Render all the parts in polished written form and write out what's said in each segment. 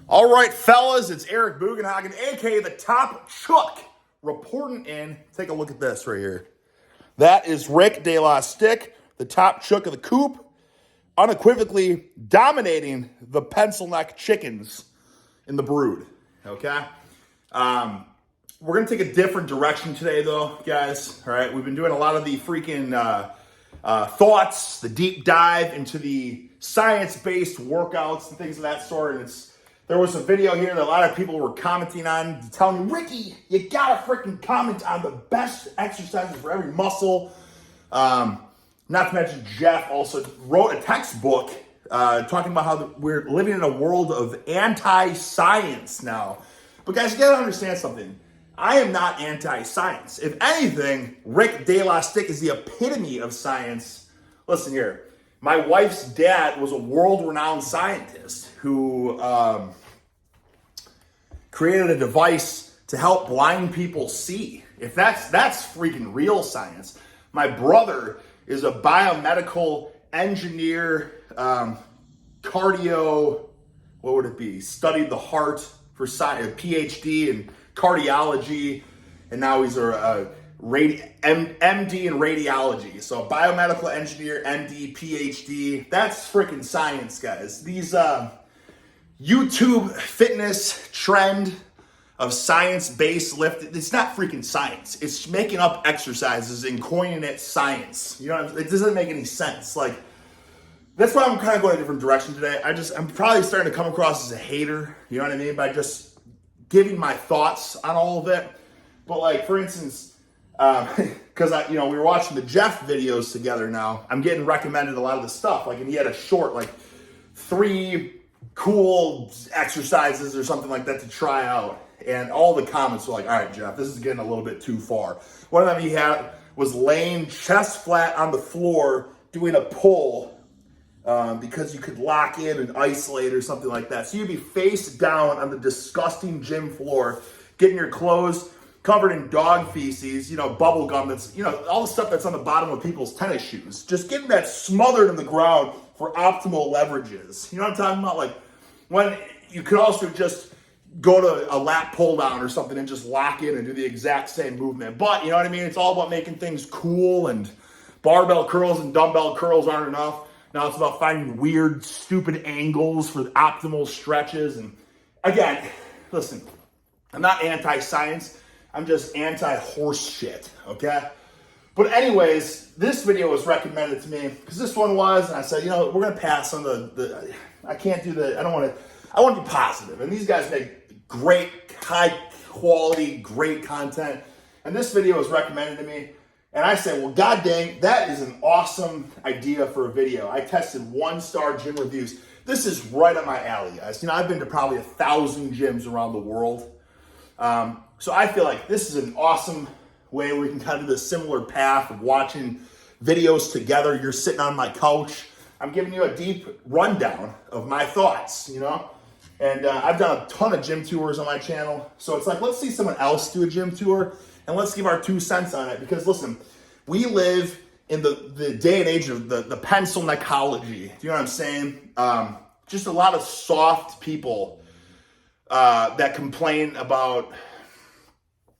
All right, fellas, it's Eric Bugenhagen, aka the Top Chook, reporting in. Take a look at this right here. That is Rick De La Stick, the top chook of the coop, unequivocally dominating the pencil neck chickens in the brood. Okay? We're going to take a different direction today, though, guys. All right? We've been doing a lot of the freaking thoughts, the deep dive into the science-based workouts and things of that sort. And there was a video here that a lot of people were commenting on, telling me, Ricky, you gotta freaking comment on the best exercises for every muscle. Not to mention Jeff also wrote a textbook talking about how we're living in a world of anti-science now. But guys, you gotta understand something. I am not anti-science. If anything, Rick De La Stick is the epitome of science. Listen here. My wife's dad was a world-renowned scientist who created a device to help blind people see. If that's freaking real science. My brother is a biomedical engineer, cardio, what would it be? Studied the heart for science, PhD in cardiology, and now he's a MD in radiology. So biomedical engineer, MD, PhD. That's freaking science, guys. These YouTube fitness trend of science-based lift, it's not freaking science. It's making up exercises and coining it science. You know, it doesn't make any sense. Like, that's why I'm kind of going a different direction today. I'm probably starting to come across as a hater, you know what I mean, by just giving my thoughts on all of it. But like, for instance, because we were watching the Jeff videos together now, I'm getting recommended a lot of the stuff. Like, and he had a short, like 3 cool exercises or something like that to try out. And all the comments were like, all right, Jeff, this is getting a little bit too far. One of them he had was laying chest flat on the floor doing a pull because you could lock in and isolate or something like that. So you'd be face down on the disgusting gym floor, getting your clothes covered in dog feces, bubble gum, that's, all the stuff that's on the bottom of people's tennis shoes. Just getting that smothered in the ground for optimal leverages. You know what I'm talking about? Like, when you could also just go to a lat pull down or something and just lock in and do the exact same movement. But, you know what I mean? It's all about making things cool, and barbell curls and dumbbell curls aren't enough. Now it's about finding weird, stupid angles for the optimal stretches. And again, listen, I'm not anti-science. I'm just anti-horse shit, okay? But anyways, this video was recommended to me because this one was, and I said, we're going to pass on I can't do I want to be positive. And these guys make great, high quality, great content. And this video was recommended to me. And I said, well, god dang, that is an awesome idea for a video. I tested 1-star gym reviews. This is right up my alley, guys. I've been to probably 1,000 gyms around the world. So I feel like this is an awesome way where we can kind of do the similar path of watching videos together. You're sitting on my couch. I'm giving you a deep rundown of my thoughts, And I've done a ton of gym tours on my channel. So it's like, let's see someone else do a gym tour and let's give our 2 cents on it. Because listen, we live in the day and age of the pencil neckology. Do you know what I'm saying? Just a lot of soft people that complain about,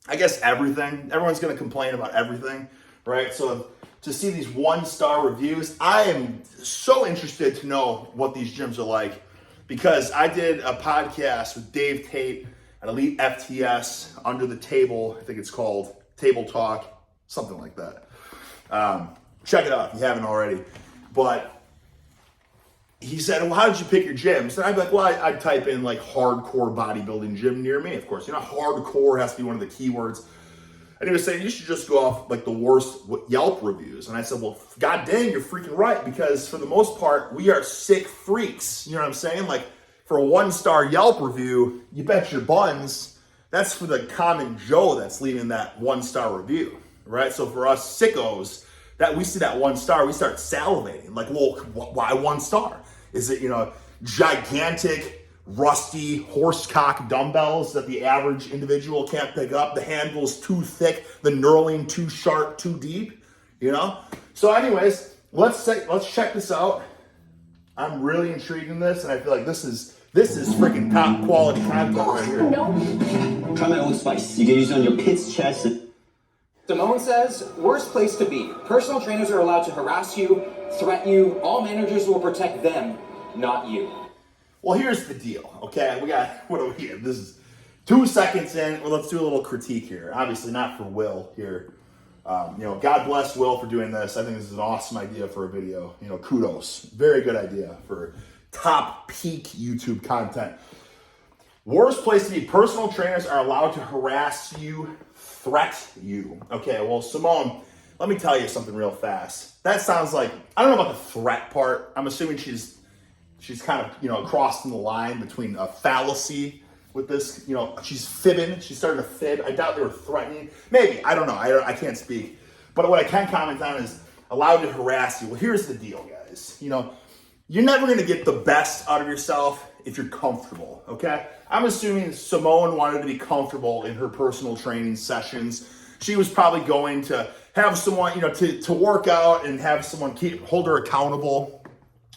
I guess, everything. Everyone's going to complain about everything, right? So to see these 1-star reviews, I am so interested to know what these gyms are like, because I did a podcast with Dave Tate at Elite FTS, Under the Table, I think it's called, Table Talk, something like that. Check it out if you haven't already. But he said, well, how did you pick your gyms? And I'd be like, well, I'd type in like hardcore bodybuilding gym near me. Of course, hardcore has to be one of the keywords. And he was saying, you should just go off like the worst Yelp reviews. And I said, well, god dang, you're freaking right. Because for the most part, we are sick freaks. You know what I'm saying? Like, for a 1-star Yelp review, you bet your buns, that's for the common Joe that's leaving that 1-star review, right? So for us sickos, that we see that 1 star, we start salivating. Like, well, why 1 star? Is it, gigantic, rusty horsecock dumbbells that the average individual can't pick up? The handle's too thick, the knurling too sharp, too deep, So anyways, let's check this out. I'm really intrigued in this, and I feel like this is This is freaking top quality content right here. No. Try my Old Spice. You can use it on your pit's chest. Simone says, worst place to be. Personal trainers are allowed to harass you, threaten you. All managers will protect them, not you. Well, here's the deal, okay? We got, what do we have? This is 2 seconds in. Well, let's do a little critique here. Obviously not for Will here. God bless Will for doing this. I think this is an awesome idea for a video. Kudos. Very good idea for top peak YouTube content. Worst place to be. Personal trainers are allowed to harass you, threat you. Okay, well, Simone, let me tell you something real fast. That sounds like, I don't know about the threat part. I'm assuming she's kind of, crossing the line between a fallacy with this, she's fibbing. She's starting to fib. I doubt they were threatening. Maybe, I don't know. I can't speak. But what I can comment on is allowed to harass you. Well, here's the deal, guys. You're never going to get the best out of yourself if you're comfortable, okay? I'm assuming Simone wanted to be comfortable in her personal training sessions. She was probably going to have someone, to work out and have someone hold her accountable.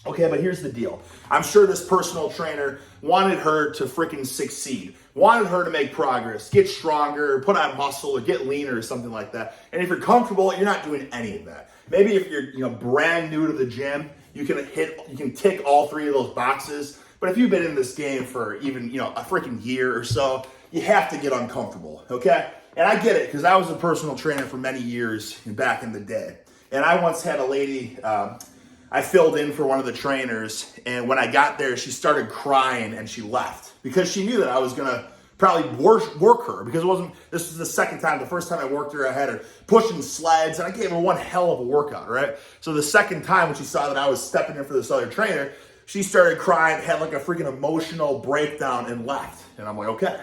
Okay, but here's the deal. I'm sure this personal trainer wanted her to freaking succeed, wanted her to make progress, get stronger, put on muscle, or get leaner or something like that. And if you're comfortable, you're not doing any of that. Maybe if you're brand new to the gym, you can tick all 3 of those boxes. But if you've been in this game for even a freaking year or so, you have to get uncomfortable, okay? And I get it, because I was a personal trainer for many years back in the day. And I once had a lady, I filled in for one of the trainers, and when I got there, she started crying and she left because she knew that I was gonna probably work her, because this was the second time. The first time I worked her, I had her pushing sleds, and I gave her one hell of a workout, right? So the second time when she saw that I was stepping in for this other trainer, she started crying, had like a freaking emotional breakdown, and left. And I'm like, okay,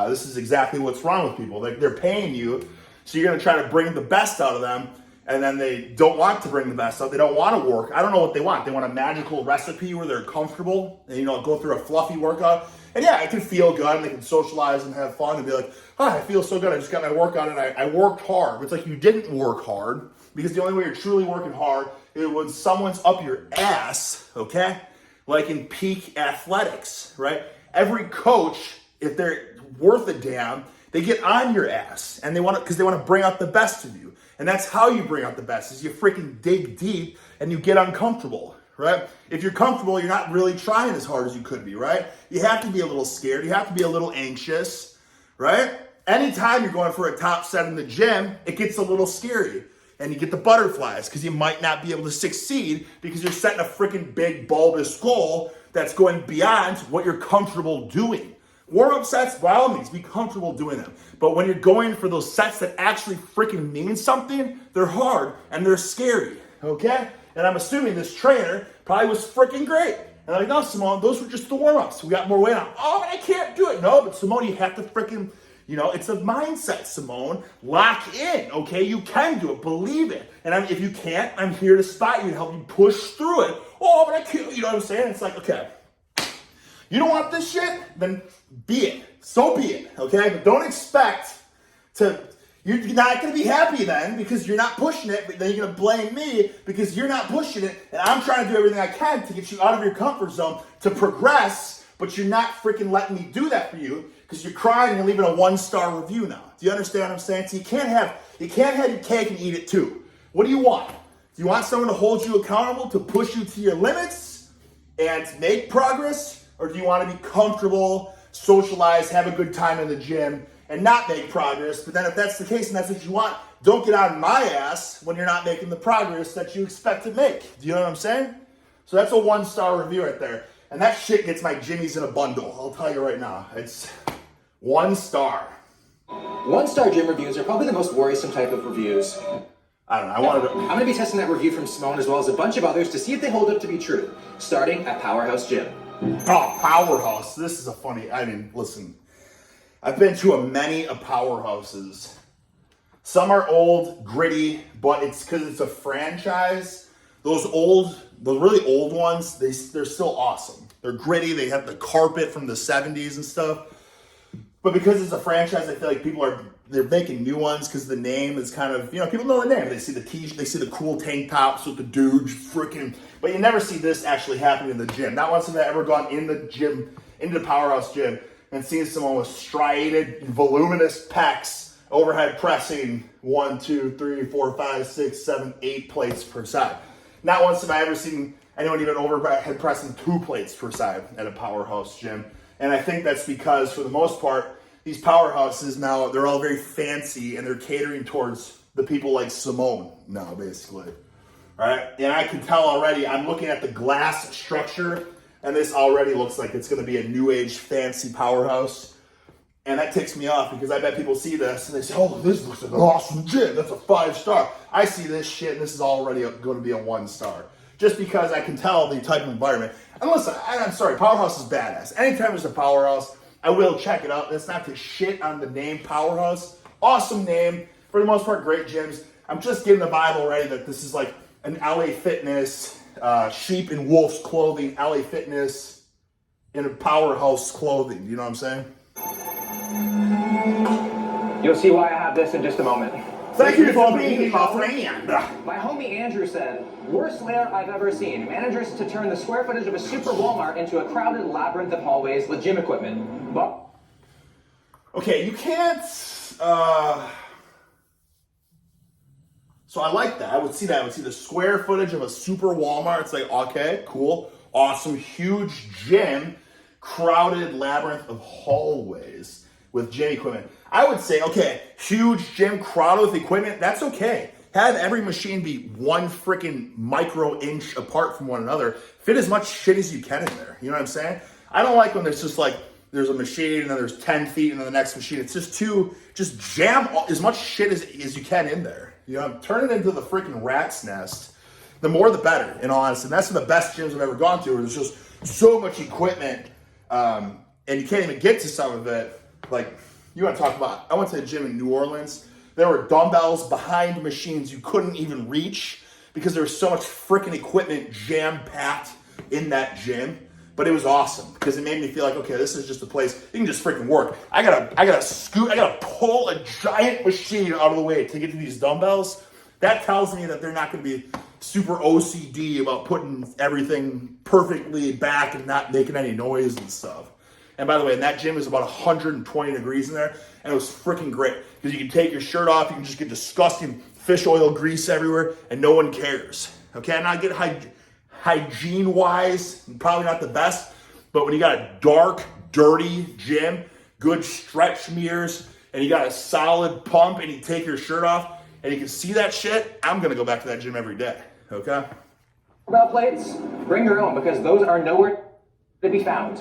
this is exactly what's wrong with people. They're paying you, so you're gonna try to bring the best out of them, and then they don't want to bring the best out. They don't want to work. I don't know what they want. They want a magical recipe where they're comfortable and, go through a fluffy workout. And yeah, it can feel good, and they can socialize and have fun and be like, oh, I feel so good. I just got my workout and I worked hard. But it's like you didn't work hard, because the only way you're truly working hard is when someone's up your ass, okay? Like in peak athletics, right? Every coach, if they're worth a damn, they get on your ass, and because they want to bring out the best of you. And that's how you bring out the best, is you freaking dig deep and you get uncomfortable, right? If you're comfortable, you're not really trying as hard as you could be, right? You have to be a little scared. You have to be a little anxious, right? Anytime you're going for a top set in the gym, it gets a little scary. And you get the butterflies, because you might not be able to succeed because you're setting a freaking big bulbous goal that's going beyond what you're comfortable doing. Warm-up sets, by all means, be comfortable doing them. But when you're going for those sets that actually freaking mean something, they're hard and they're scary, okay? And I'm assuming this trainer probably was freaking great. And I'm like, no, Simone, those were just the warm-ups. We got more weight on. Oh, but I can't do it. No, but Simone, you have to freaking, it's a mindset, Simone. Lock in, okay? You can do it. Believe it. And if you can't, I'm here to spot you and help you push through it. Oh, but I can't, you know what I'm saying? It's like, okay, you don't want this shit? Then be it. So be it, okay? But don't expect you're not going to be happy then because you're not pushing it, but then you're going to blame me because you're not pushing it, and I'm trying to do everything I can to get you out of your comfort zone to progress, but you're not freaking letting me do that for you because you're crying and you're leaving a 1-star review now. Do you understand what I'm saying? So you can't have your cake and eat it too. What do you want? Do you want someone to hold you accountable, to push you to your limits and make progress? Or do you want to be comfortable, socialize, have a good time in the gym, and not make progress? But then if that's the case and that's what you want, don't get on my ass when you're not making the progress that you expect to make. Do you know what I'm saying? So that's a 1-star review right there. And that shit gets my jimmies in a bundle. I'll tell you right now. It's 1 star. 1-star gym reviews are probably the most worrisome type of reviews. I don't know. I'm going to be testing that review from Simone as well as a bunch of others to see if they hold up to be true, starting at Powerhouse Gym. Oh, Powerhouse. This is listen. I've been to many powerhouses. Some are old, gritty, but it's because it's a franchise. The really old ones, they're still awesome. They're gritty. They have the carpet from the 70s and stuff. But because it's a franchise, I feel like they're making new ones because the name is kind of, people know the name. They see the t-shirt, they see the cool tank tops with the dudes freaking, but you never see this actually happening in the gym. Not once have I ever gone in the gym, into the powerhouse gym, and seen someone with striated, voluminous pecs, overhead pressing 1, 2, 3, 4, 5, 6, 7, 8 plates per side. Not once have I ever seen anyone even overhead pressing 2 plates per side at a powerhouse gym. And I think that's because, for the most part, these powerhouses now, they're all very fancy and they're catering towards the people like Simone now, basically. All right? And I can tell already, I'm looking at the glass structure, and this already looks like it's going to be a new age fancy powerhouse. And that ticks me off because I bet people see this and they say, oh, this looks like an awesome gym. That's a 5-star. I see this shit and this is already going to be a 1-star. Just because I can tell the type of environment. And listen, I'm sorry, Powerhouse is badass. Anytime there's a Powerhouse, I will check it out. That's not to shit on the name Powerhouse. Awesome name. For the most part, great gyms. I'm just getting the vibe already that this is like an LA Fitness, sheep in wolf's clothing, LA Fitness in a Powerhouse clothing. You know what I'm saying? You'll see why I have this in just a moment. Thank you for being my friend. My homie Andrew said, worst layout I've ever seen. Manages to turn the square footage of a super Walmart into a crowded labyrinth of hallways with gym equipment. But okay, you can't. So I like that. I would see that. I would see the square footage of a super Walmart. It's like, okay, cool, awesome, huge gym, crowded labyrinth of hallways with gym equipment. I would say, okay, huge gym crowded with equipment, that's okay. Have every machine be 1 freaking micro inch apart from one another. Fit as much shit as you can in there. You know what I'm saying? I don't like when there's just like, there's a machine and then there's 10 feet and then the next machine. It's just just jam as much shit as you can in there. You know, turn it into the freaking rat's nest. The more the better, in all honesty. And that's the best gyms I've ever gone to, where there's just so much equipment and you can't even get to some of it. Like, you want to talk about, I went to a gym in New Orleans. There were dumbbells behind machines you couldn't even reach because there was so much freaking equipment jam-packed in that gym. But it was awesome because it made me feel like, okay, this is just a place you can just freaking work. I gotta pull a giant machine out of the way to get to these dumbbells. That tells me that they're not gonna be super OCD about putting everything perfectly back and not making any noise and stuff. And by the way, in that gym is about 120 degrees in there, and it was freaking great because you can take your shirt off, you can just get disgusting fish oil grease everywhere, and no one cares. Okay, and I get hygiene-wise, probably not the best, but when you got a dark, dirty gym, good stretch mirrors, and you got a solid pump, and you take your shirt off, and you can see that shit, I'm gonna go back to that gym every day. Okay? bell plates, bring your own because those are nowhere to be found.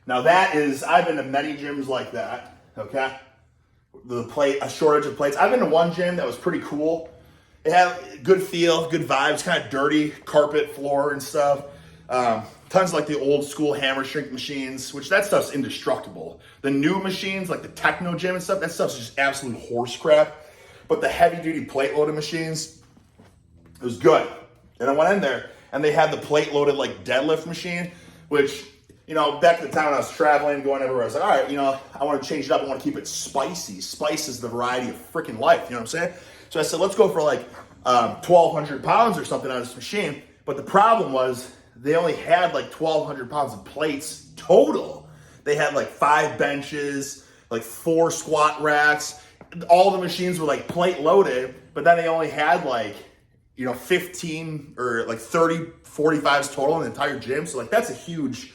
Now that is, I've been to many gyms like that, okay? A shortage of plates. I've been to one gym that was pretty cool. It had good feel, good vibes, kind of dirty carpet floor and stuff. Tons of like the old school hammer shrink machines, which that stuff's indestructible. The new machines, like the techno gym and stuff, that stuff's just absolute horse crap. But the heavy duty plate loaded machines, it was good. And I went in there and they had the plate loaded like deadlift machine, which, you know, back at the time when I was traveling, going everywhere, I was like, all right, you know, I want to change it up. I want to keep it spicy. Spice is the variety of freaking life. You know what I'm saying? So I said, let's go for like 1,200 pounds or something on this machine. But the problem was they only had like 1,200 pounds of plates total. They had like 5 benches, like 4 squat racks. All the machines were like plate loaded, but then they only had like, you know, 15 or like 30, 45s total in the entire gym. So like that's a huge,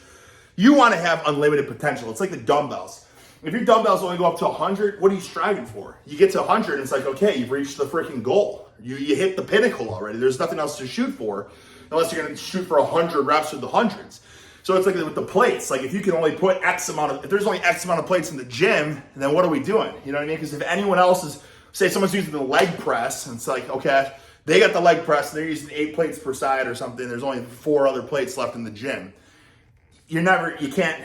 you want to have unlimited potential. It's like the dumbbells. If your dumbbells only go up to 100, what are you striving for? You get to 100 and it's like, okay, you've reached the freaking goal. You hit the pinnacle already. There's nothing else to shoot for unless you're going to shoot for 100 reps with the hundreds. So it's like with the plates. Like if you can only put X amount of, if there's only X amount of plates in the gym, then what are we doing? You know what I mean? Because if anyone else is, say someone's using the leg press and it's like, okay, they got the leg press, they're using 8 plates per side or something. There's only 4 other plates left in the gym. You can't,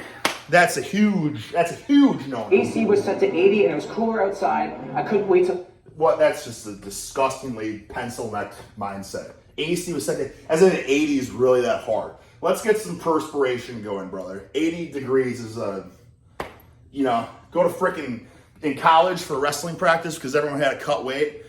that's a huge no. AC was set to 80 and it was cooler outside. I couldn't wait to... What? That's just a disgustingly pencil neck mindset. AC was set to, as in 80 is really that hard. Let's get some perspiration going, brother. 80 degrees is you know, go to frickin' in college for wrestling practice because everyone had to cut weight.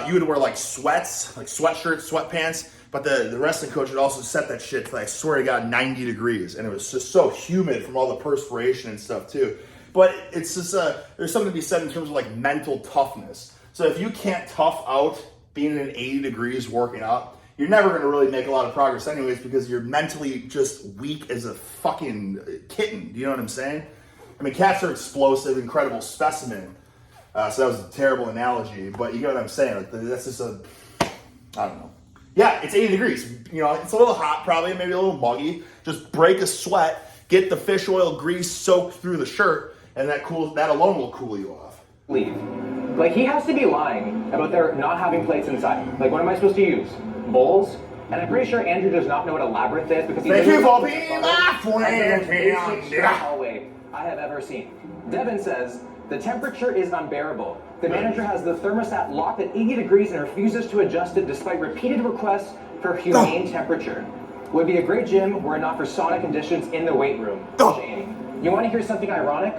You would wear like sweats, like sweatshirts, sweatpants, but the wrestling coach would also set that shit to, I swear to God, 90 degrees. And it was just so humid from all the perspiration and stuff too. But it's just, there's something to be said in terms of like mental toughness. So if you can't tough out being in 80 degrees working out, you're never going to really make a lot of progress anyways because you're mentally just weak as a fucking kitten. Do you know what I'm saying? I mean, cats are explosive, incredible specimen. So that was a terrible analogy, but you get what I'm saying. Like, that's just I don't know. Yeah, it's 80 degrees. You know, it's a little hot probably, maybe a little muggy. Just break a sweat, get the fish oil grease soaked through the shirt, and that alone will cool you off. Leave. Like, he has to be lying about there not having plates inside. Like, what am I supposed to use? Bowls? And I'm pretty sure Andrew does not know what a labyrinth is because he Thank you for being the my most basic friend. hallway I have ever seen. Devin says, the temperature is unbearable. The manager has the thermostat locked at 80 degrees and refuses to adjust it despite repeated requests for humane temperature. Would be a great gym were it not for sauna conditions in the weight room. Shane, you want to hear something ironic?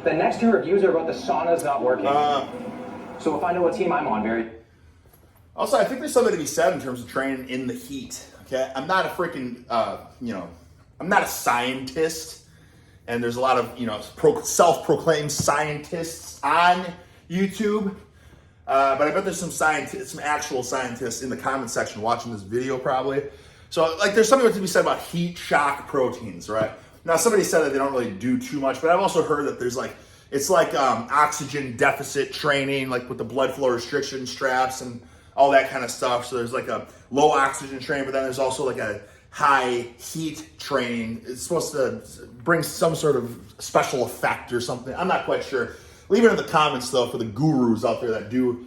The next two reviews are about the saunas not working. So we'll find out what team I'm on, Barry. Also, I think there's something to be said in terms of training in the heat. Okay, I'm not a freaking, I'm not a scientist. And there's a lot of, self-proclaimed scientists on YouTube. But I bet there's some actual scientists in the comment section watching this video probably. So, like, there's something to be said about heat shock proteins, right? Now, somebody said that they don't really do too much, but I've also heard that there's it's like oxygen deficit training, like with the blood flow restriction straps and all that kind of stuff. So there's like a low oxygen training, but then there's also like a high heat training. It's supposed to bring some sort of special effect or something. I'm not quite sure. Leave it in the comments though for the gurus out there that do,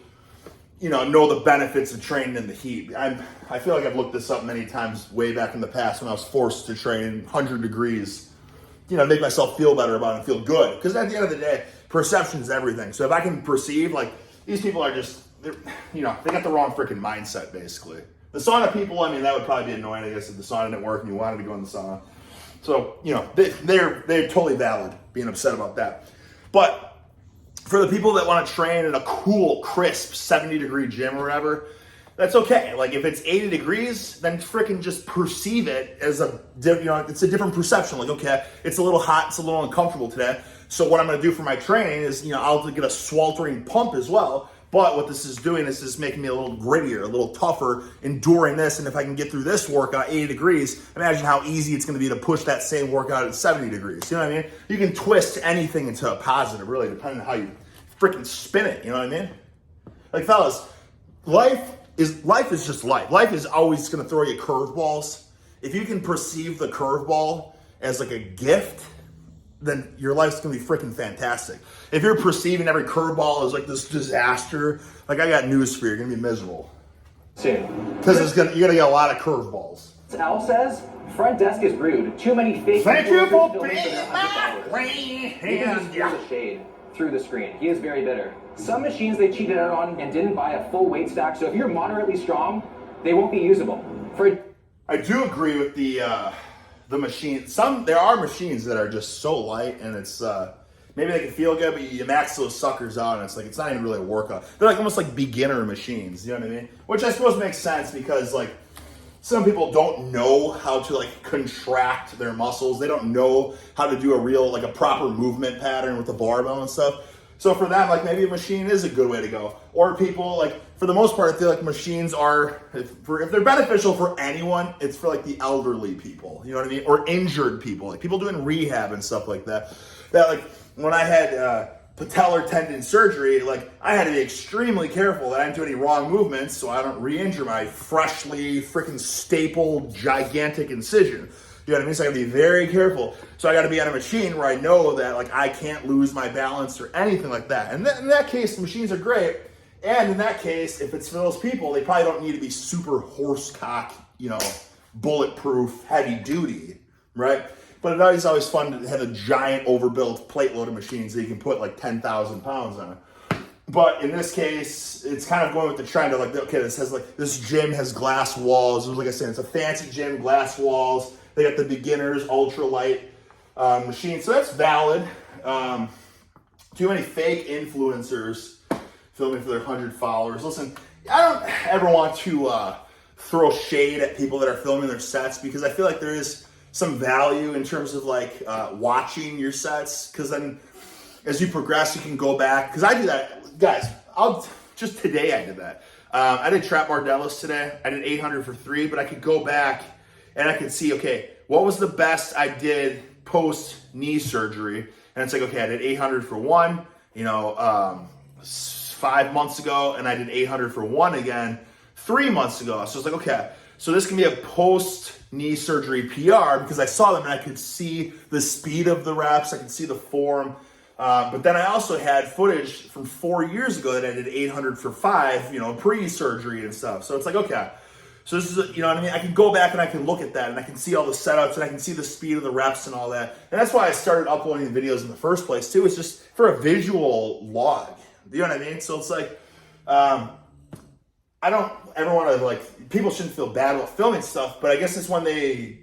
know the benefits of training in the heat. I feel like I've looked this up many times way back in the past when I was forced to train in 100 degrees, make myself feel better about it and feel good. Because at the end of the day, perception is everything. So if I can perceive, like, these people are just, they got the wrong freaking mindset basically. The sauna people, I mean, that would probably be annoying, I guess, if the sauna didn't work and you wanted to go in the sauna. So, they're totally valid being upset about that. But for the people that want to train in a cool, crisp 70-degree gym or whatever, that's okay. Like, if it's 80 degrees, then freaking just perceive it as it's a different perception. Like, okay, it's a little hot, it's a little uncomfortable today. So what I'm going to do for my training is, I'll get a sweltering pump as well. But what this is doing is just making me a little grittier, a little tougher, enduring this. And if I can get through this workout at 80 degrees, imagine how easy it's going to be to push that same workout at 70 degrees. You know what I mean? You can twist anything into a positive, really, depending on how you freaking spin it. You know what I mean? Like, fellas, life is just life. Life is always going to throw you curveballs. If you can perceive the curveball as like a gift, then your life's gonna be freaking fantastic. If you're perceiving every curveball as like this disaster, like, I got news for you, you're gonna be miserable. Soon. Because you're gonna get a lot of curveballs. Al says, front desk is rude. Too many fake Thank you for influencers being filming their my $100. friend. You can just use a shade through the screen. He is very bitter. Some machines they cheated out on and didn't buy a full weight stack, so if you're moderately strong, they won't be usable. I do agree with the machine. There are machines that are just so light, and it's maybe they can feel good, but you max those suckers out, and it's not even really a workout. They're like almost like beginner machines. You know what I mean? Which I suppose makes sense because some people don't know how to contract their muscles. They don't know how to do a proper movement pattern with the barbell and stuff. So for them, maybe a machine is a good way to go. Or people, for the most part, I feel like machines are, if they're beneficial for anyone, it's for the elderly people, you know what I mean? Or injured people, people doing rehab and stuff like that. That when I had patellar tendon surgery, I had to be extremely careful that I didn't do any wrong movements so I don't re-injure my freshly freaking stapled gigantic incision. You know what I mean? So I gotta be very careful. So I gotta be on a machine where I know that I can't lose my balance or anything like that. And in that case, machines are great. And in that case, if it's for those people, they probably don't need to be super horsecock, bulletproof, heavy duty, right? But it is always fun to have a giant overbuilt plate load of machines that you can put 10,000 pounds on. But in this case, it's kind of going with the trend of okay, this gym has glass walls. Like I said, it's a fancy gym, glass walls. They got the beginners ultralight machine, so that's valid. too many fake influencers filming for their 100 followers. Listen, I don't ever want to throw shade at people that are filming their sets, because I feel like there is some value in terms of like watching your sets, because then as you progress, you can go back. Because I do that, guys. Just today I did that. I did trap Mardellis today. I did 800 for 3, but I could go back and I could see, okay, what was the best I did post knee surgery? And it's like, okay, I did 800 for 1, 5 months ago, and I did 800 for 1 again 3 months ago. So it's like, okay, so this can be a post knee surgery PR, because I saw them and I could see the speed of the reps, I could see the form. But then I also had footage from 4 years ago that I did 800 for 5, pre-surgery and stuff. So it's like, okay, so this is, you know what I mean? I can go back and I can look at that and I can see all the setups and I can see the speed of the reps and all that. And that's why I started uploading the videos in the first place too. It's just for a visual log. You know what I mean? So it's like, I don't ever want to, like, people shouldn't feel bad about filming stuff, but I guess it's when they,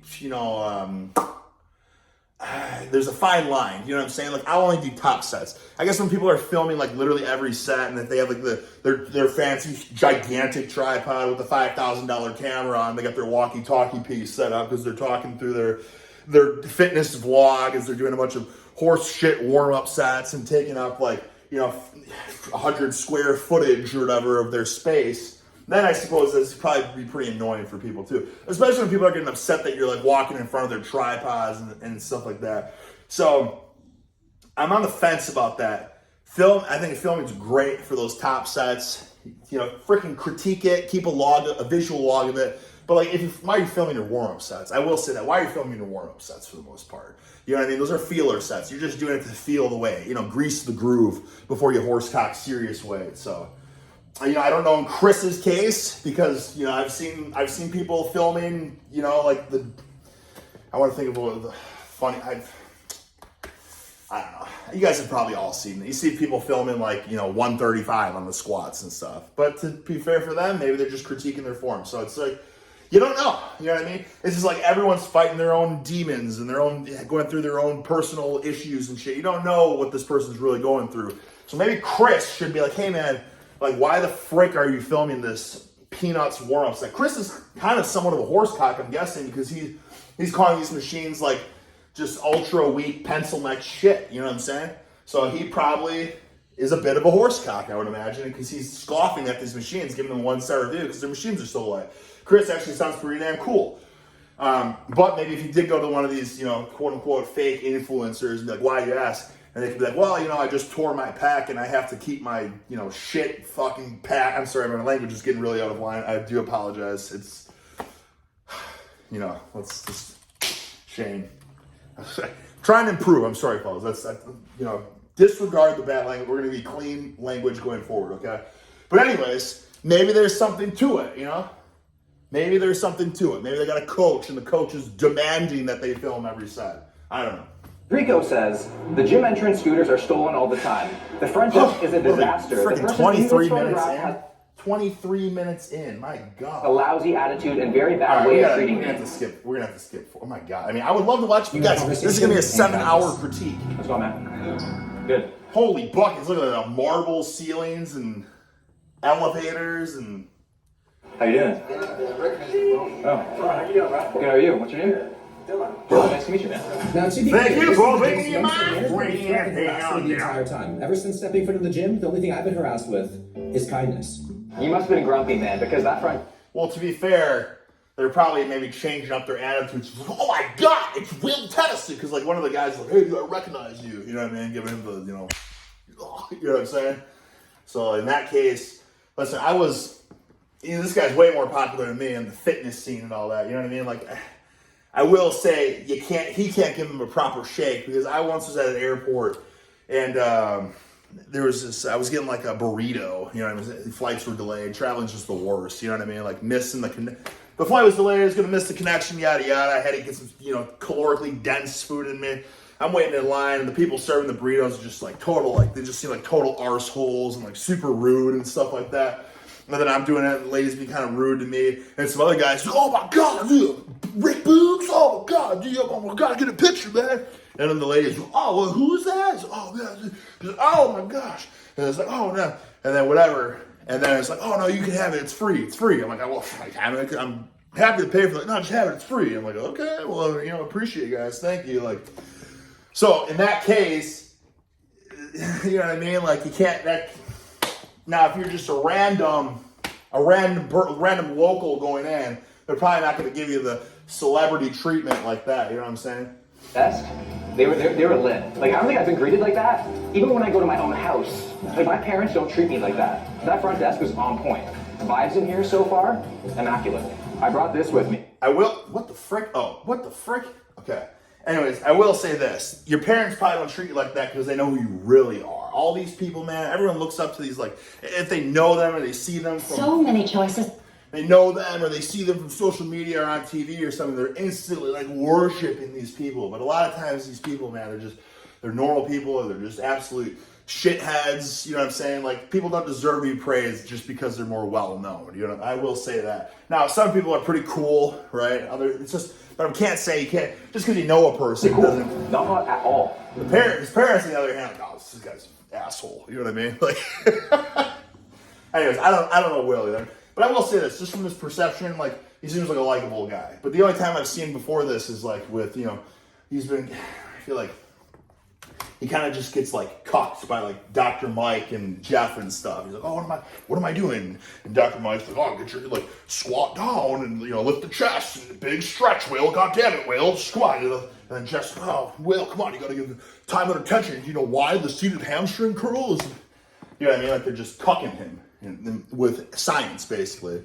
there's a fine line, you know what I'm saying? Like, I'll only do top sets. I guess when people are filming like literally every set, and that they have like their fancy gigantic tripod with the $5,000 camera on, they got their walkie-talkie piece set up because they're talking through their fitness vlog as they're doing a bunch of horse shit warm-up sets and taking up like 100 square footage or whatever of their space. Then I suppose that's probably be pretty annoying for people too, especially when people are getting upset that you're like walking in front of their tripods and stuff like that. So I'm on the fence about that. I think filming's great for those top sets. Freaking critique it, keep a visual log of it. But like, why are you filming your warm-up sets? I will say that. Why are you filming your warm-up sets for the most part? You know what I mean? Those are feeler sets. You're just doing it to feel the weight. Grease the groove before you horsecock serious weight. So. I don't know in Chris's case, because I've seen people filming, like I want to think of what the funny. I don't know. You guys have probably all seen it. You see people filming like 135 on the squats and stuff. But to be fair for them, maybe they're just critiquing their form. So it's like, you don't know. You know what I mean? It's just like everyone's fighting their own demons and going through their own personal issues and shit. You don't know what this person's really going through. So maybe Chris should be like, hey man, like, why the frick are you filming this Peanuts warm-up set? Chris is kind of somewhat of a horsecock, I'm guessing, because he's calling these machines like just ultra weak pencil neck shit. You know what I'm saying? So he probably is a bit of a horsecock, I would imagine, because he's scoffing at these machines, giving them 1-star review because their machines are so light. Chris actually sounds pretty damn cool. But maybe if you did go to one of these, quote unquote fake influencers and be like, why you ask? And they could be like, well, I just tore my pec and I have to keep my, shit fucking pack. I'm sorry, my language is getting really out of line. I do apologize. It's, let's just, Shane. Trying to improve. I'm sorry, fellas. Disregard the bad language. We're going to be clean language going forward, okay? But anyways, maybe there's something to it, Maybe there's something to it. Maybe they got a coach and the coach is demanding that they film every set. I don't know. Rico says, the gym entrance scooters are stolen all the time. The front desk is a disaster. The person 23 minutes in? 23 minutes in, my God. A lousy attitude and very bad way of treating me. We're going to have to skip. Oh my God. I mean, I would love to watch you guys. This is going to be a 7-hour critique. Let's go, man. Good. Holy buckets. Look at the marble ceilings and elevators and... How you doing? Oh. How you doing, bro? Good, how are you? What's your name? Dylan. Nice to meet you, man. Now, to be Thank clear, you for making your my friend. the entire time. Ever since stepping foot in the gym, the only thing I've been harassed with is kindness. You must have been grumpy, man, because that front... Well, to be fair, they're probably maybe changing up their attitudes. Oh my God, it's Will Tennyson! Because like one of the guys is like, hey, I recognize you. You know what I mean? Giving him the, you know what I'm saying? So in that case, listen, this guy's way more popular than me in the fitness scene and all that. You know what I mean? Like, I will say he can't give him a proper shake, because I once was at an airport and there was this, I was getting like a burrito, flights were delayed, traveling's just the worst, you know what I mean? Like missing the flight was delayed, I was going to miss the connection, yada yada. I had to get some, calorically dense food in me. I'm waiting in line and the people serving the burritos are just like they just seem like total arseholes and like super rude and stuff like that. And then I'm doing it, and the ladies being kind of rude to me. And some other guys, oh my God, dude, Rick Boogs, oh my God, dude, oh my God, get a picture, man. And then the ladies, oh, well, who's that? Oh, oh my gosh. And it's like, oh no. And then whatever. And then it's like, oh no, you can have it. It's free. It's free. I'm like, well, I'm happy to pay for it. No, just have it. It's free. I'm like, okay, well, appreciate you guys. Thank you. Like, so in that case, you know what I mean? Like, you can't, now if you're just a random local going in, they're probably not going to give you the celebrity treatment like that. You know what I'm saying? Desk, they were lit. Like, I don't think I've been greeted like that. Even when I go to my own house, like, my parents don't treat me like that. That front desk was on point. Vibes in here so far, immaculate. I brought this with me. What the frick? Oh, what the frick? Okay. Anyways, I will say this. Your parents probably don't treat you like that because they know who you really are. All these people, man, everyone looks up to these, like, if they know them or they see them from... So many choices. They know them or they see them from social media or on TV or something, they're instantly, like, worshiping these people. But a lot of times these people, man, they're normal people or they're just absolute shitheads, you know what I'm saying? Like, people don't deserve to be praised just because they're more well-known, I will say that. Now, some people are pretty cool, right? But I can't say, just because you know a person doesn't... Not at all. His parents, on the other hand, like, oh, this guy's an asshole, you know what I mean? Like, anyways, I don't know Will either. But I will say this, just from his perception, like, he seems like a likable guy. But the only time I've seen before this is, like, with, he's been, I feel like, he kind of just gets, like, cucked by, like, Dr. Mike and Jeff and stuff. He's like, oh, what am I doing? And Dr. Mike's like, oh, get your, like, squat down and, lift the chest and big stretch, Will. God damn it, Will. Squat. And then Jeff's like, oh, Will, come on, you got to give time and attention. You know why the seated hamstring curl is, you know what I mean? Like, they're just cucking him with science, basically.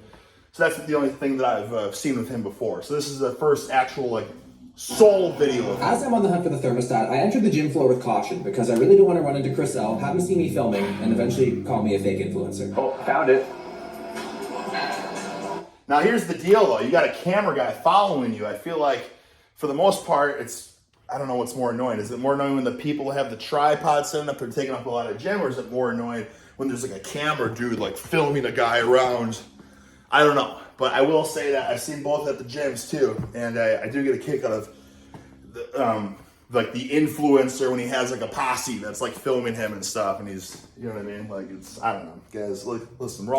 So that's the only thing that I've seen with him before. So this is the first actual, like, soul video of him. As I'm on the hunt for the thermostat, I entered the gym floor with caution because I really don't want to run into Chris L, have him see me filming, and eventually call me a fake influencer. Oh, found it. Now here's the deal, though. You got a camera guy following you. I feel like, for the most part, I don't know what's more annoying. Is it more annoying when the people have the tripod set up, they're taking up a lot of gym, or is it more annoying when there's like a camera dude like filming a guy around? I don't know. But I will say that I've seen both at the gyms too, and I do get a kick out of like the influencer when he has like a posse that's like filming him and stuff, and he's, you know what I mean? Like, I don't know, guys. Like, listen,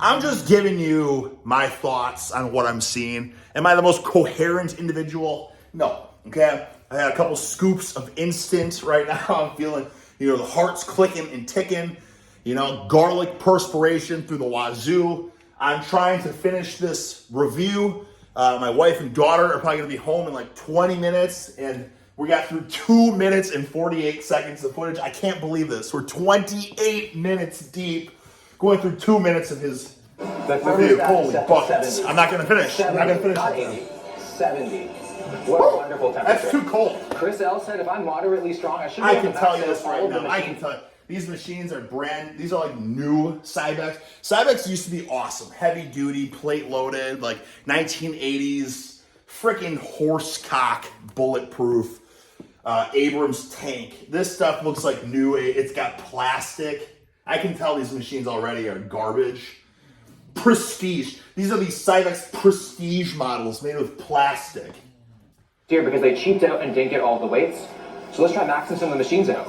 I'm just giving you my thoughts on what I'm seeing. Am I the most coherent individual? No. Okay. I had a couple scoops of instant right now. I'm feeling, the heart's clicking and ticking. Garlic perspiration through the wazoo. I'm trying to finish this review. My wife and daughter are probably going to be home in like 20 minutes, and we got through 2 minutes and 48 seconds of footage. I can't believe this. We're 28 minutes deep, going through 2 minutes of his review. Holy buckets. I'm not going to finish. I'm not going to finish. Not 80, 70. What a wonderful temperature. That's too cold. Chris L said if I'm moderately strong, I should be I able can to tell you max this out right all of the now. I can machines. tell you. These machines are these are like new Cybex. Cybex used to be awesome. Heavy duty, plate loaded, like 1980s, freaking horsecock, bulletproof, Abrams tank. This stuff looks like new. It's got plastic. I can tell these machines already are garbage. Prestige. These are these Cybex Prestige models made with plastic. Here, because they cheaped out and didn't get all the weights. So let's try maxing some of the machines out.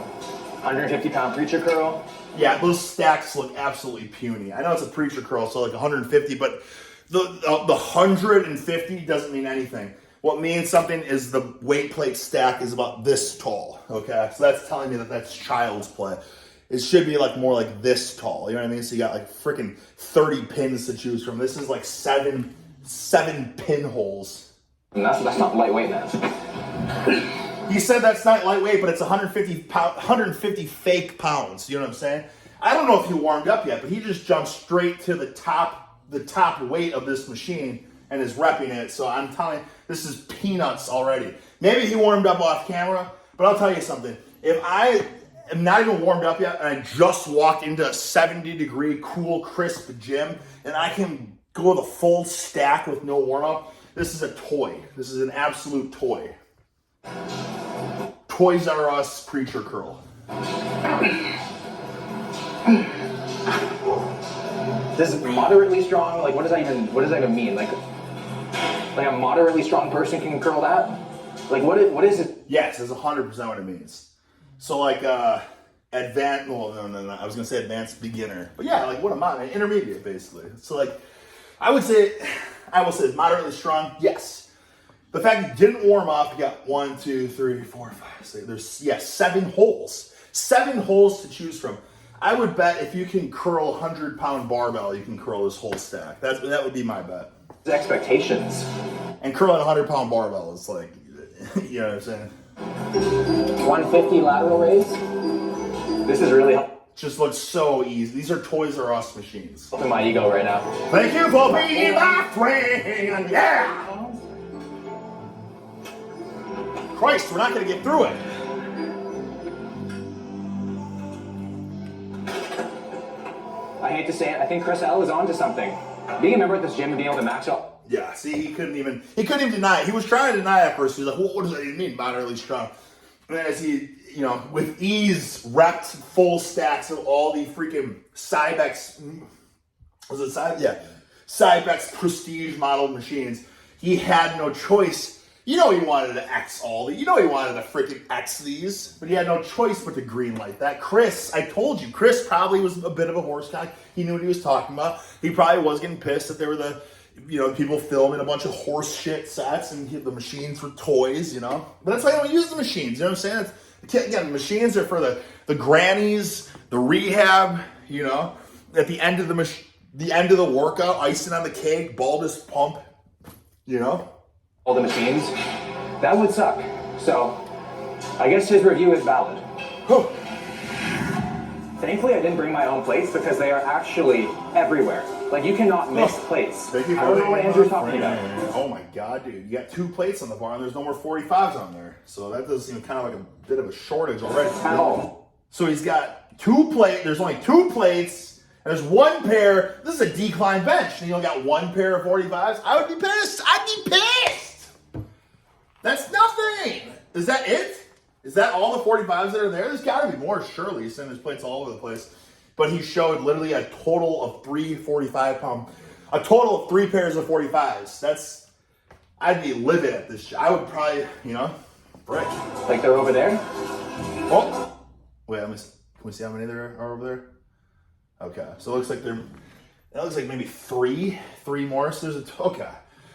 150-pound preacher curl. Yeah, those stacks look absolutely puny. I know it's a preacher curl, so like 150, but the 150 doesn't mean anything. What means something is the weight plate stack is about this tall, okay? So that's telling me that that's child's play. It should be like more like this tall, you know what I mean? So you got like freaking 30 pins to choose from. This is like seven pinholes. And that's not lightweight, man. He said that's not lightweight, but it's 150 fake pounds. You know what I'm saying? I don't know if he warmed up yet, but he just jumped straight to the top weight of this machine and is repping it. So I'm telling you, this is peanuts already. Maybe he warmed up off camera, but I'll tell you something. If I am not even warmed up yet and I just walked into a 70-degree, cool, crisp gym and I can go with a full stack with no warm-up, this is a toy. This is an absolute toy. Toys R Us preacher curl. This is moderately strong. Like, what does that even mean? Like a moderately strong person can curl that? Like, what is it? Yes, that's 100% what it means. So like advanced, well, no, I was gonna say advanced beginner, but yeah, like what am I? Intermediate, basically. So like, I will say moderately strong. Yes. The fact you didn't warm up, you got 1, 2, 3, 4, 5, 6. There's 7 holes. 7 holes to choose from. I would bet if you can curl a 100-pound barbell, you can curl this whole stack. That would be my bet. Expectations. And curling a 100-pound barbell is like, you know what I'm saying? 150 lateral raise. This is really Just looks so easy. These are Toys R Us machines. helping my ego right now. Thank you for being my friend. Yeah. Christ, we're not going to get through it. I hate to say it, I think Chris L is onto something. Being a member at this gym and being able to max out. Yeah, see, he couldn't even deny it. He was trying to deny it at first. He was like, what does that even mean, moderately strong? And as he, with ease, repped full stacks of all the freaking Cybex, was it Cybex? Yeah, Cybex prestige model machines, he had no choice. He wanted to X all these. He wanted to freaking X these, but he had no choice but to green light that. Chris, I told you, Chris probably was a bit of a horse cock. He knew what he was talking about. He probably was getting pissed that there were people filming a bunch of horse shit sets and the machines were toys, But that's why I don't use the machines, you know what I'm saying? Again, the machines are for the grannies, the rehab, at the end of the end of the workout, icing on the cake, baldest pump, All the machines. That would suck. So, I guess his review is valid. Whew. Thankfully, I didn't bring my own plates because they are actually everywhere. Like, you cannot miss plates. I don't know what Andrew's talking about. Oh my god, dude. You got 2 plates on the bar and there's no more 45s on there. So that does seem kind of like a bit of a shortage already. At all. So he's got 2 plates. There's only 2 plates. And there's 1 pair. This is a decline bench. And you only got 1 pair of 45s. I would be pissed. I'd be pissed. That's nothing. Is that it? Is that all the 45s that are there? There's got to be more, surely. He's sending his plates all over the place. But he showed literally a total of 3 45-pound, a total of 3 pairs of 45s. I'd be livid at this. I would probably, frick. Like they're over there? Oh, wait, can we see how many there are over there? Okay, so it looks like maybe 3 more. So okay.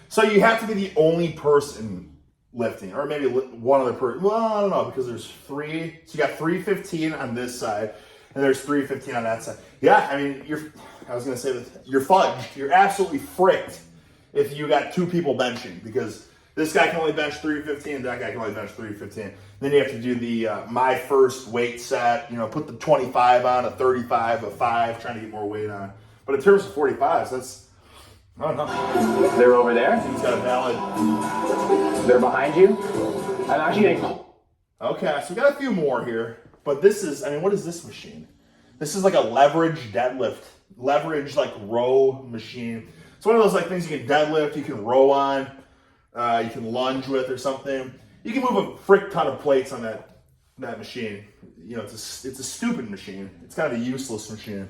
So you have to be the only person lifting, or maybe one other person. Well, I don't know, because there's 3. So you got 315 on this side, and there's 315 on that side. Yeah, I mean, you're fudged. You're absolutely fricked if you got 2 people benching, because this guy can only bench 315, that guy can only bench 315. Then you have to do the my first weight set, put the 25 on, a 35, a 5, trying to get more weight on. But in terms of 45s, I don't know. They're over there? He's got a valid. They're behind you? I'm actually getting... Okay, so we got a few more here. But this is, what is this machine? This is like a leverage deadlift, row machine. It's one of those things you can deadlift, you can row on, you can lunge with or something. You can move a frick ton of plates on that machine. It's a stupid machine. It's kind of a useless machine.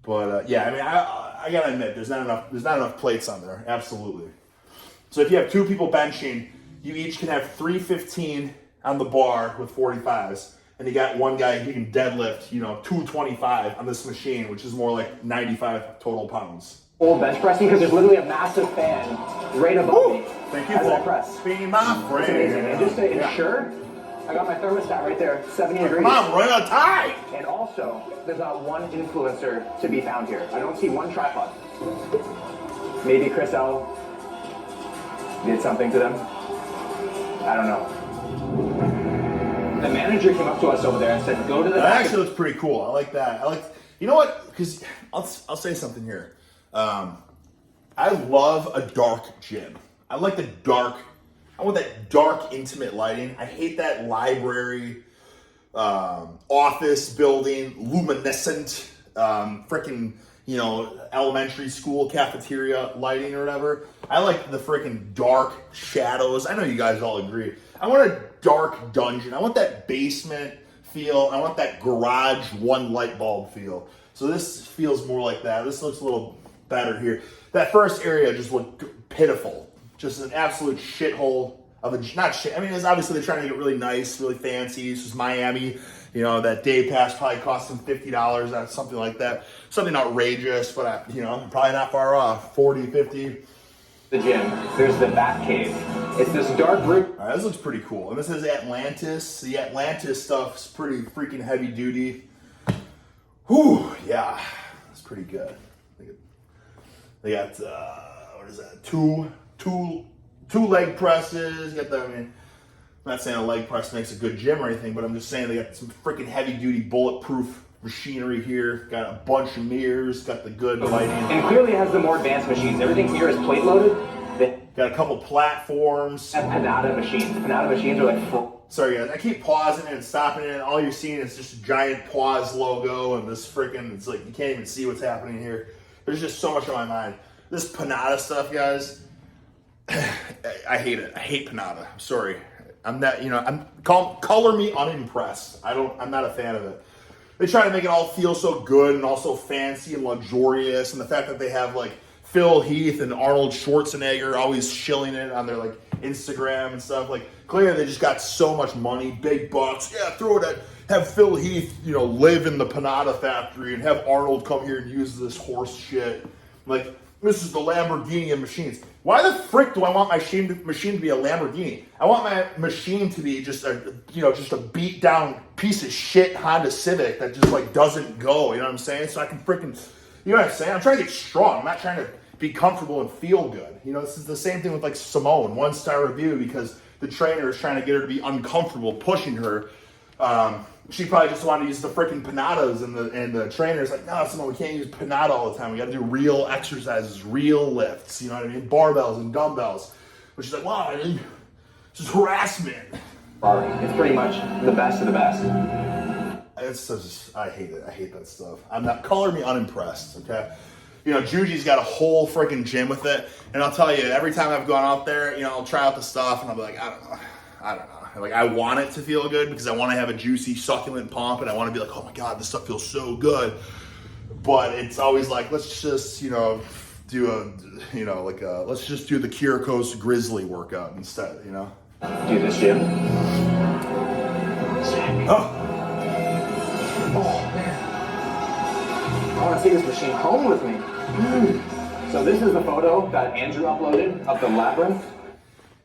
But I gotta admit, there's not enough plates on there. Absolutely. So if you have 2 people benching, you each can have 315 on the bar with 45s. And you got one guy who can deadlift, 225 on this machine, which is more like 95 total pounds. Old bench pressing, because there's literally a massive fan right above me. Thank you as for I press. being my friend. It's amazing. And just to ensure, I got my thermostat right there, 70 degrees. Come on, run out of time. And also, there's not one influencer to be found here. I don't see one tripod. Maybe Chris L did something to them. I don't know. The manager came up to us over there and said, go to the That back. actually looks pretty cool. I like that. You know what? Because I'll say something here. I love a dark gym. I want that dark, intimate lighting. I hate that library, office building, luminescent, freaking, elementary school cafeteria lighting or whatever. I like the freaking dark shadows. I know you guys all agree. I want a dark dungeon. I want that basement feel. I want that garage 1 light bulb feel. So this feels more like that. This looks a little better here. That first area just looked pitiful. Just an absolute shithole. of a, I mean, it's obviously they're trying to get really nice, really fancy. This is Miami. You know, that day pass probably cost them $50, something like that. Something outrageous, but, you know, probably not far off, 40, 50. The gym, there's the Bat Cave. It's this dark room. All right, this looks pretty cool. And this is Atlantis. The Atlantis stuff's pretty freaking heavy duty. Whew, yeah, it's pretty good. They got, what is that, two leg presses. You got the, I mean, I'm not saying a leg press makes a good gym or anything, but I'm just saying they got some freaking heavy duty bulletproof machinery here. Got a bunch of mirrors, got the good lighting. And clearly has the more advanced machines. Everything here is plate loaded. They Got a couple platforms. have Panada machines. Panada machines are like full. Sorry guys, I keep pausing it and stopping it, and all you're seeing is just a giant pause logo and this freaking, it's like you can't even see what's happening here. There's just so much on my mind. This Panada stuff, guys, I hate it. I hate Panada. I'm sorry. I'm not, you know, color me unimpressed. I'm not a fan of it. They try to make it all feel so good and also fancy and luxurious, and the fact that they have like Phil Heath and Arnold Schwarzenegger always shilling it on their like Instagram and stuff. Like clearly they just got so much money, big bucks. Yeah, throw it at, have Phil Heath, you know, live in the Panada factory and have Arnold come here and use this horse shit. Like, this is the Lamborghini of machines. Why the frick do I want my machine to be a Lamborghini? I want my machine to be just a, you know, just a beat down piece of shit Honda Civic that just like doesn't go. You know what I'm saying? So I can freaking, you know what I'm saying? I'm trying to get strong. I'm not trying to be comfortable and feel good. You know, this is the same thing with like Simone, 1-star review because the trainer is trying to get her to be uncomfortable pushing her. She probably just wanted to use the freaking Panadas, and the trainer's like, no, Simone, we can't use Panada all the time. We got to do real exercises, real lifts. You know what I mean? Barbells and dumbbells. But she's like, wow, this is harassment. It's pretty much the best of the best. It's just, I hate it. I hate that stuff. I'm not, color me unimpressed, okay? You know, Juji's got a whole freaking gym with it. And I'll tell you, every time I've gone out there, you know, I'll try out the stuff and I'll be like, I don't know. Like, I want it to feel good because I want to have a juicy, succulent pump and I want to be like, oh my God, this stuff feels so good. But it's always like, let's just, you know, let's just do the Kyrikos Grizzly workout instead, you know? Do this, Jim. Oh. Oh, man. I want to take this machine home with me. So this is the photo that Andrew uploaded of the labyrinth.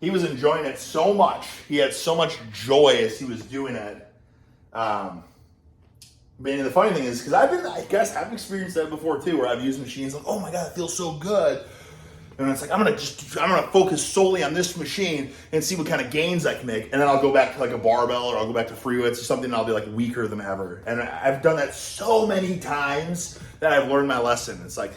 He was enjoying it so much. He had so much joy as he was doing it. I mean, the funny thing is, because I've experienced that before too, where I've used machines like, oh my God, it feels so good. And it's like, I'm gonna focus solely on this machine and see what kind of gains I can make. And then I'll go back to like a barbell or I'll go back to free weights or something and I'll be like weaker than ever. And I've done that so many times that I've learned my lesson. It's like,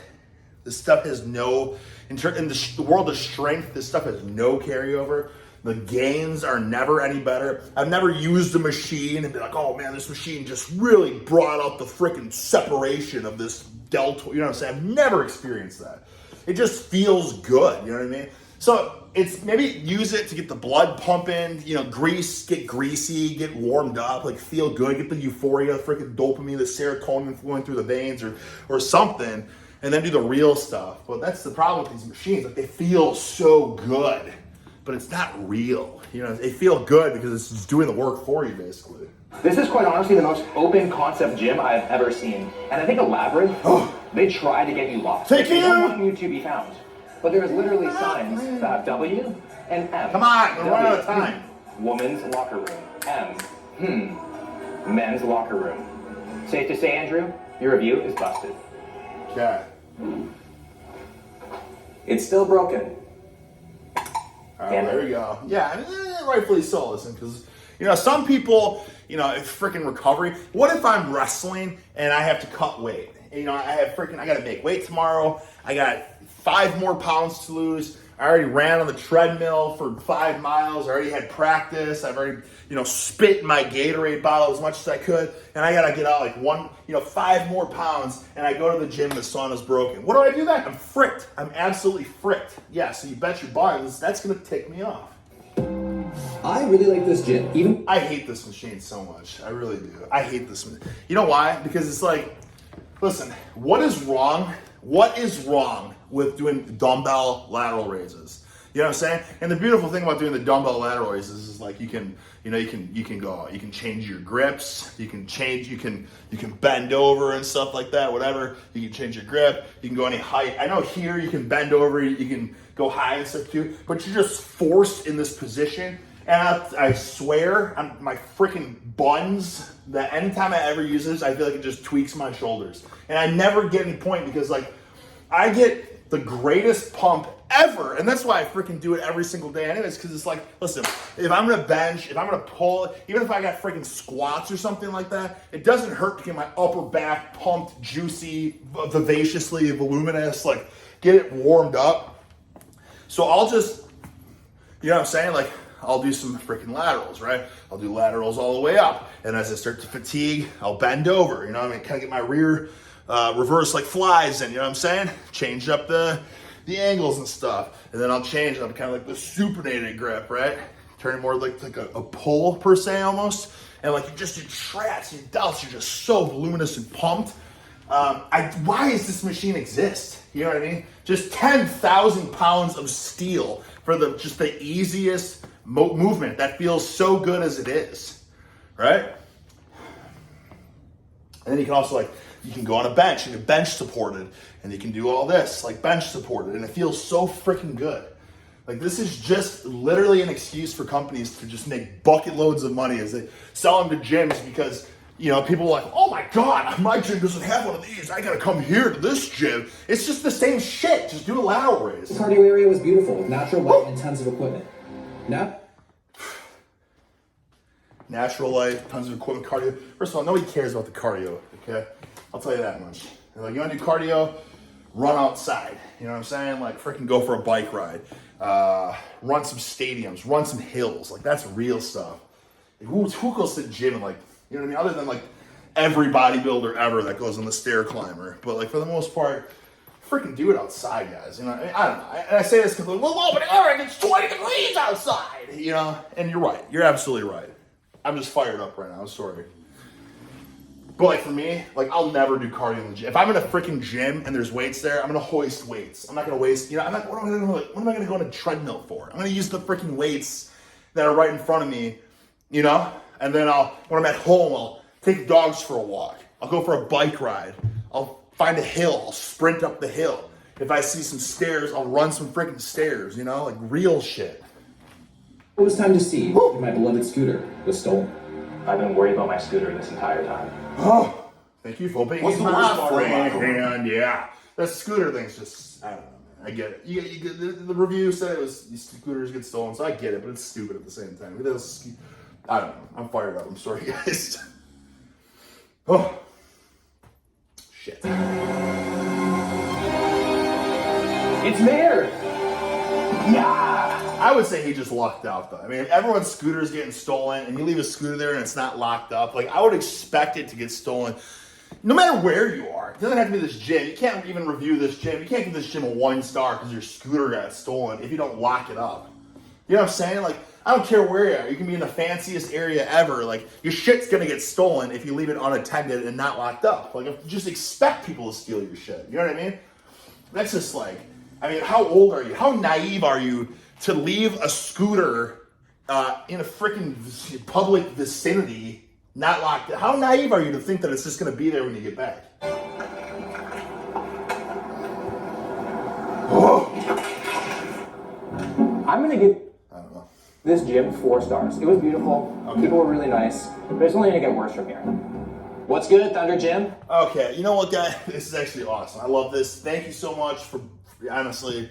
this stuff has no, in the world of strength, this stuff has no carryover. The gains are never any better. I've never used a machine and be like, oh man, this machine just really brought out the freaking separation of this deltoid. You know what I'm saying? I've never experienced that. It just feels good. You know what I mean? So it's maybe use it to get the blood pumping, you know, get greasy, get warmed up, like feel good, get the euphoria, freaking dopamine, the serotonin flowing through the veins or something. And then do the real stuff. But that's the problem with these machines. Like they feel so good, but it's not real. You know, they feel good because it's just doing the work for you, basically. This is quite honestly the most open concept gym I've ever seen. And I think a labyrinth, they try to get you lost. Take They you! don't want you to be found. But there is literally signs that have W and M. Come on, we're running out of W, time. Woman's locker room. M. Men's locker room. Safe to say, Andrew, your review is busted. Okay. It's still broken. All right, there we go. Yeah, rightfully so, listen, because, you know, some people, you know, it's freaking recovery. What if I'm wrestling and I have to cut weight? You know, I got to make weight tomorrow. I got 5 more pounds to lose. I already ran on the treadmill for 5 miles. I already had practice. I've already, you know, spit in my Gatorade bottle as much as I could. And I got to get out like 5 more pounds. And I go to the gym, the sauna's broken. What do I do then? I'm fricked. I'm absolutely fricked. Yeah, so you bet your buns, that's going to tick me off. I really like this gym. I hate this machine so much. I really do. I hate this machine. You know why? Because it's like, listen, what is wrong? What is wrong with doing dumbbell lateral raises? You know what I'm saying? And the beautiful thing about doing the dumbbell lateral raises is like you can change your grips, you can bend over and stuff like that, whatever. You can change your grip, you can go any height. I know here you can bend over, you can go high and stuff too, but you're just forced in this position. And I swear on my freaking buns that anytime I ever use this, I feel like it just tweaks my shoulders. And I never get any point because like I get the greatest pump ever. And that's why I freaking do it every single day anyways, because it's like, listen, if I'm gonna bench, if I'm gonna pull, even if I got freaking squats or something like that, it doesn't hurt to get my upper back pumped, juicy, vivaciously voluminous, like get it warmed up. So I'll just, you know what I'm saying? Like I'll do some freaking laterals, right? I'll do laterals all the way up. And as I start to fatigue, I'll bend over, you know what I mean? Kind of get my rear reverse like flies in, you know what I'm saying? Change up the angles and stuff. And then I'll change up kind of like the supinated grip, right? Turn it more like a pull per se almost. And like your traps, your delts, you're just so voluminous and pumped. Why does this machine exist? You know what I mean? Just 10,000 pounds of steel for just the easiest movement that feels so good as it is, right? And then you can also you can go on a bench and you're bench supported and you can do all this like bench supported and it feels so freaking good. Like this is just literally an excuse for companies to just make bucket loads of money as they sell them to gyms because, you know, people are like, oh my God, my gym doesn't have one of these. I gotta come here to this gym. It's just the same shit. Just do a lateral raise. The cardio area was beautiful with natural light and tons of equipment. Now, natural light, tons of equipment, cardio. First of all, nobody cares about the cardio, okay? I'll tell you that much. They're like, you wanna do cardio? Run outside. You know what I'm saying? Like freaking go for a bike ride. Run some stadiums, run some hills. Like that's real stuff. Who goes to the gym and like, you know what I mean? Other than like every bodybuilder ever that goes on the stair climber. But like for the most part, freaking do it outside, guys. You know, I don't know. And I say this because, well, but Eric, it's 20 degrees outside. You know, and you're right. You're absolutely right. I'm just fired up right now. I'm sorry. But like for me, like I'll never do cardio in the gym. If I'm in a freaking gym and there's weights there, I'm gonna hoist weights. I'm not gonna waste, you know, what am I gonna go on a treadmill for? I'm gonna use the freaking weights that are right in front of me, you know? And then when I'm at home, I'll take dogs for a walk. I'll go for a bike ride. I'll find a hill. I'll sprint up the hill. If I see some stairs, I'll run some freaking stairs, you know? Like real shit. it was time to see if my beloved scooter was stolen. I've been worried about my scooter this entire time. Oh, thank you for being What's the my worst part about friend. Yeah, that scooter thing's just, I don't know, man. I get it. The review said it was these scooters get stolen, so I get it, but it's stupid at the same time. I don't know. I'm fired up. I'm sorry, guys. Oh, shit. It's Mayor! Yeah! I would say he just lucked out, though. I mean, if everyone's scooter is getting stolen and you leave a scooter there and it's not locked up, like, I would expect it to get stolen no matter where you are. It doesn't have to be this gym. You can't even review this gym. You can't give this gym a 1 star because your scooter got stolen if you don't lock it up. You know what I'm saying? Like, I don't care where you are. You can be in the fanciest area ever. Like, your shit's gonna get stolen if you leave it unattended and not locked up. Like, just expect people to steal your shit. You know what I mean? That's just like, I mean, how old are you? How naive are you to leave a scooter in a freaking public vicinity not locked up? How naive are you to think that it's just gonna be there when you get back? Oh. I'm gonna give I don't know. this gym 4 stars. It was beautiful. Okay. People were really nice, but it's only gonna get worse from here. What's good, Thunder Gym? Okay, you know what, guys? This is actually awesome. I love this. Thank you so much for, honestly,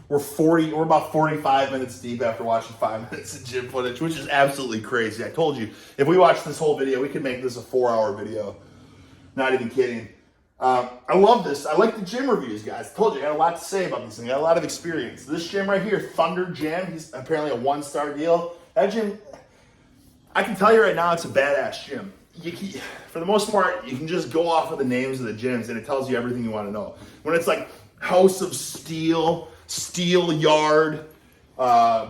we're about 45 minutes deep after watching 5 minutes of gym footage, which is absolutely crazy. I told you, if we watched this whole video, we could make this a 4-hour video. Not even kidding. I love this. I like the gym reviews, guys. I told you, I got a lot to say about these things. I got a lot of experience. This gym right here, Thunder Gym, he's apparently a 1-star deal. That gym, I can tell you right now, it's a badass gym. For the most part, you can just go off of the names of the gyms and it tells you everything you want to know. When it's like House of Steel, Steel Yard,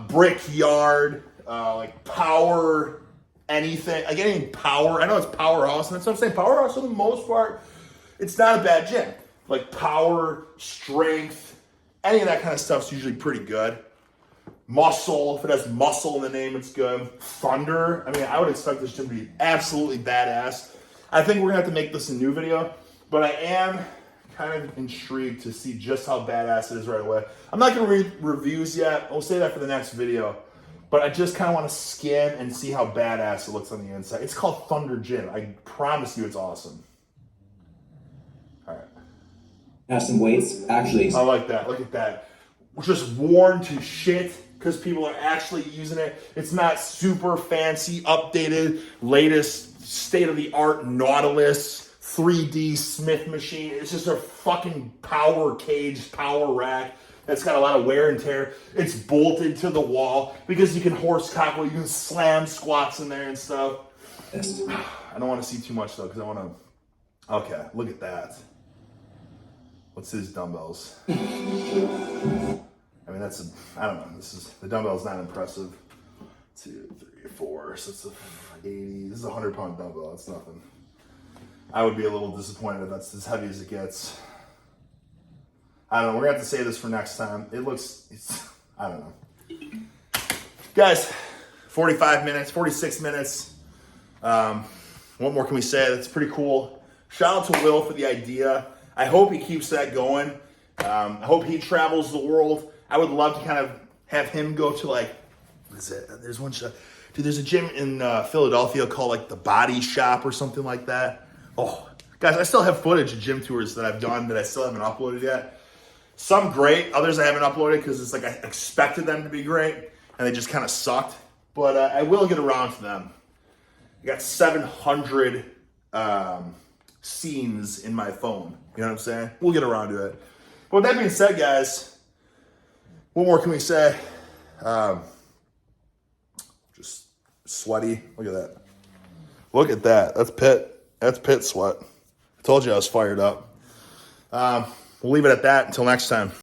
Brick Yard, like Power anything, like anything Power. I know it's Powerhouse, and that's what I'm saying. Powerhouse, for the most part, it's not a bad gym. Like Power, Strength, any of that kind of stuff's usually pretty good. Muscle, if it has muscle in the name, it's good. Thunder, I mean, I would expect this gym to be absolutely badass. I think we're gonna have to make this a new video, but I am kind of intrigued to see just how badass it is right away. I'm not gonna read reviews yet. I'll say that for the next video, but I just kind of want to skim and see how badass it looks on the inside. It's called Thunder Gym. I promise you it's awesome. All right. Have some weights, actually. I like that. Look at that. Just worn to shit because people are actually using it. It's not super fancy, updated, latest, state-of-the-art Nautilus 3D Smith machine. It's just a fucking power cage, power rack that's got a lot of wear and tear. It's bolted to the wall because you can horse cockle, you can slam squats in there and stuff. Yes. I don't want to see too much though because I want to. Okay, look at that. What's his dumbbells? I mean, I don't know. The dumbbell's not impressive. 2, 3, 4. So it's 80. This is a 100-pound dumbbell. That's nothing. I would be a little disappointed if that's as heavy as it gets. I don't know. We're going to have to say this for next time. I don't know. Guys, 45 minutes, 46 minutes. What more can we say? That's pretty cool. Shout out to Will for the idea. I hope he keeps that going. I hope he travels the world. I would love to kind of have him go to what is it? There's one shop. Dude, there's a gym in Philadelphia called the Body Shop or something like that. Oh, guys, I still have footage of gym tours that I've done that I still haven't uploaded yet. Some great, others I haven't uploaded because it's I expected them to be great and they just kind of sucked. But I will get around to them. I got 700 scenes in my phone. You know what I'm saying? We'll get around to it. But with that being said, guys, what more can we say? Just sweaty. Look at that. Look at that. That's pit. That's pit sweat. I told you I was fired up. We'll leave it at that until next time.